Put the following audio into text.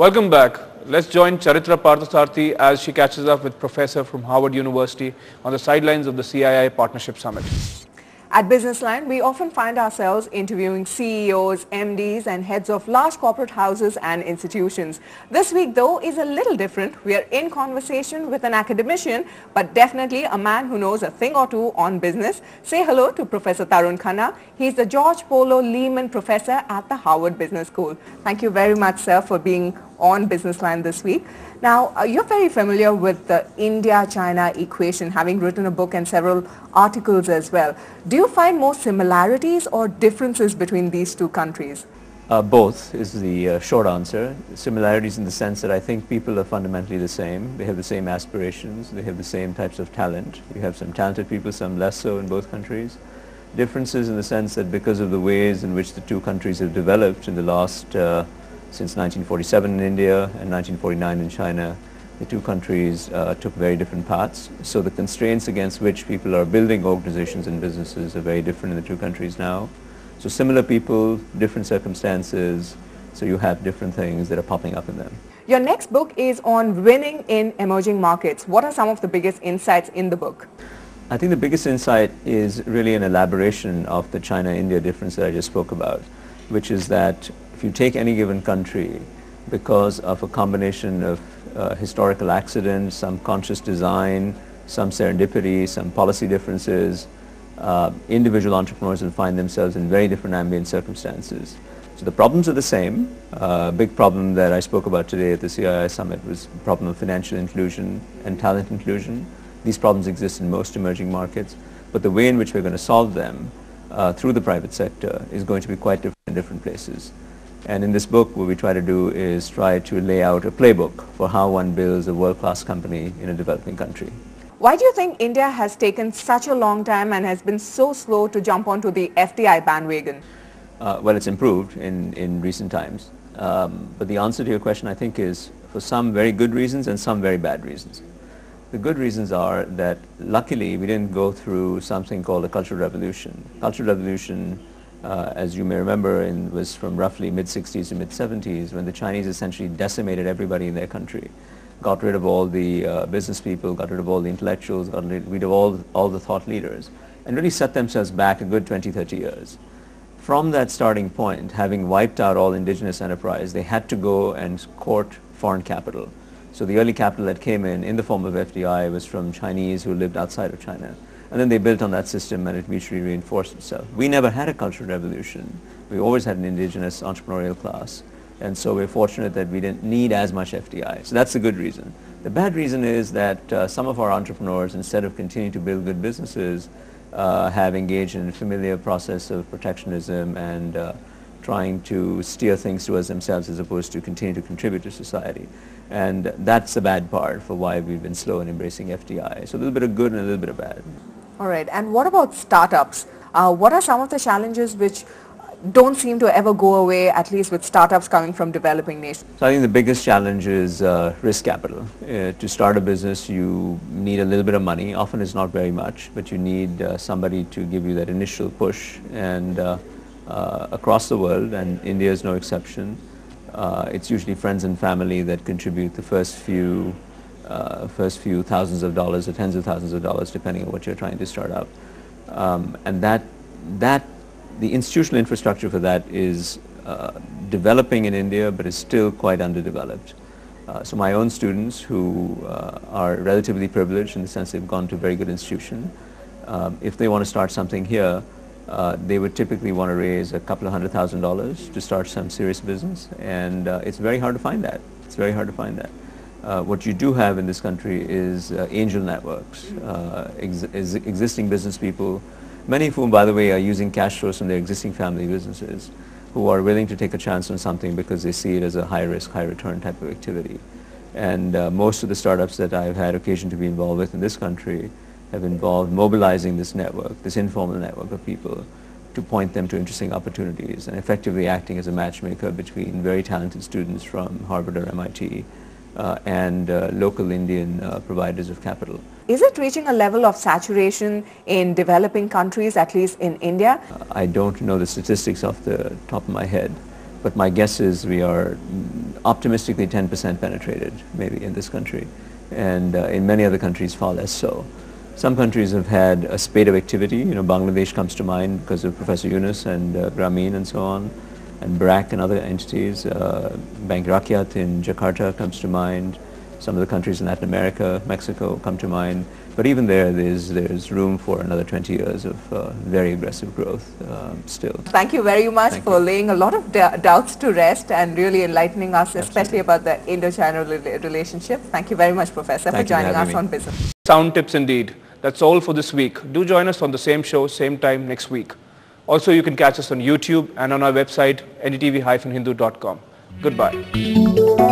Welcome back. Let's join Charitra Parthasarathy as she catches up with Professor from Harvard University on the sidelines of the CII Partnership Summit. At Business Line, we often find ourselves interviewing CEOs, MDs and heads of large corporate houses and institutions. This week, though, is a little different. We are in conversation with an academician, but definitely a man who knows a thing or two on business. Say hello to Professor Tarun Khanna. He's the George Polo Lehman Professor at the Harvard Business School. Thank you very much, sir, for being on Business Line this week. Now, you're very familiar with the India-China equation, having written a book and several articles as well. Do you find more similarities or differences between these two countries? Both is the short answer. Similarities in the sense that I think people are fundamentally the same. They have the same aspirations. They have the same types of talent. You have some talented people, some less so in both countries. Differences in the sense that because of the ways in which the two countries have developed in the last since 1947 in India and 1949 in China, the two countries took very different paths. So the constraints against which people are building organizations and businesses are very different in the two countries now. So similar people, different circumstances, so you have different things that are popping up in them. Your next book is on winning in emerging markets. What are some of the biggest insights in the book? I think the biggest insight is really an elaboration of the China-India difference that I just spoke about, which is that if you take any given country, because of a combination of historical accidents, some conscious design, some serendipity, some policy differences, individual entrepreneurs will find themselves in very different ambient circumstances. So the problems are the same. Big problem that I spoke about today at the CII Summit was the problem of financial inclusion and talent inclusion. These problems exist in most emerging markets, but the way in which we're going to solve them through the private sector is going to be quite different in different places. And in this book, what we try to do is try to lay out a playbook for how one builds a world-class company in a developing country. Why do you think India has taken such a long time and has been so slow to jump onto the FDI bandwagon? Well, it's improved in recent times. But the answer to your question, I think, is for some very good reasons and some very bad reasons. The good reasons are that luckily we didn't go through something called a cultural revolution. Cultural revolution, as you may remember, was from roughly mid-60s to mid-70s when the Chinese essentially decimated everybody in their country. Got rid of all the business people, got rid of all the intellectuals, got rid of all the thought leaders, and really set themselves back a good 20, 30 years. From that starting point, having wiped out all indigenous enterprise, they had to go and court foreign capital. So the early capital that came in the form of FDI was from Chinese who lived outside of China. And then they built on that system and it mutually reinforced itself. We never had a cultural revolution. We always had an indigenous entrepreneurial class. And so we're fortunate that we didn't need as much FDI. So that's a good reason. The bad reason is that some of our entrepreneurs, instead of continuing to build good businesses, have engaged in a familiar process of protectionism and trying to steer things towards themselves as opposed to continue to contribute to society. And that's the bad part for why we've been slow in embracing FDI. So a little bit of good and a little bit of bad. All right. And what about startups? What are some of the challenges which don't seem to ever go away, at least with startups coming from developing nations? So I think the biggest challenge is risk capital. To start a business, you need a little bit of money. Often it's not very much, but you need somebody to give you that initial push. And across the world, and India is no exception, it's usually friends and family that contribute the first few thousands of dollars or tens of thousands of dollars, depending on what you're trying to start up. And the institutional infrastructure for that is developing in India, but is still quite underdeveloped. So my own students who are relatively privileged in the sense they've gone to a very good institution, if they want to start something here, they would typically want to raise a couple of $100,000 to start some serious business, and it's very hard to find that. It's very hard to find that. What you do have in this country is angel networks, existing business people, many of whom, by the way, are using cash flows from their existing family businesses, who are willing to take a chance on something because they see it as a high-risk, high-return type of activity. And most of the startups that I've had occasion to be involved with in this country have involved mobilizing this network, this informal network of people, to point them to interesting opportunities and effectively acting as a matchmaker between very talented students from Harvard or MIT and local Indian providers of capital. Is it reaching a level of saturation in developing countries, at least in India? I don't know the statistics off the top of my head, but my guess is we are optimistically 10% penetrated maybe in this country, and in many other countries far less so. Some countries have had a spate of activity. You know, Bangladesh comes to mind because of Professor Yunus and Grameen and so on, and BRAC and other entities. Bank Rakyat in Jakarta comes to mind. Some of the countries in Latin America, Mexico, come to mind. But even there's room for another 20 years of very aggressive growth still. Thank you very much for laying a lot of doubts to rest and really enlightening us, especially about the Indo-China relationship. Thank you very much, Professor, for joining us on Business. Sound tips indeed. That's all for this week. Do join us on the same show, same time next week. Also, you can catch us on YouTube and on our website, ndtv-hindu.com. Goodbye.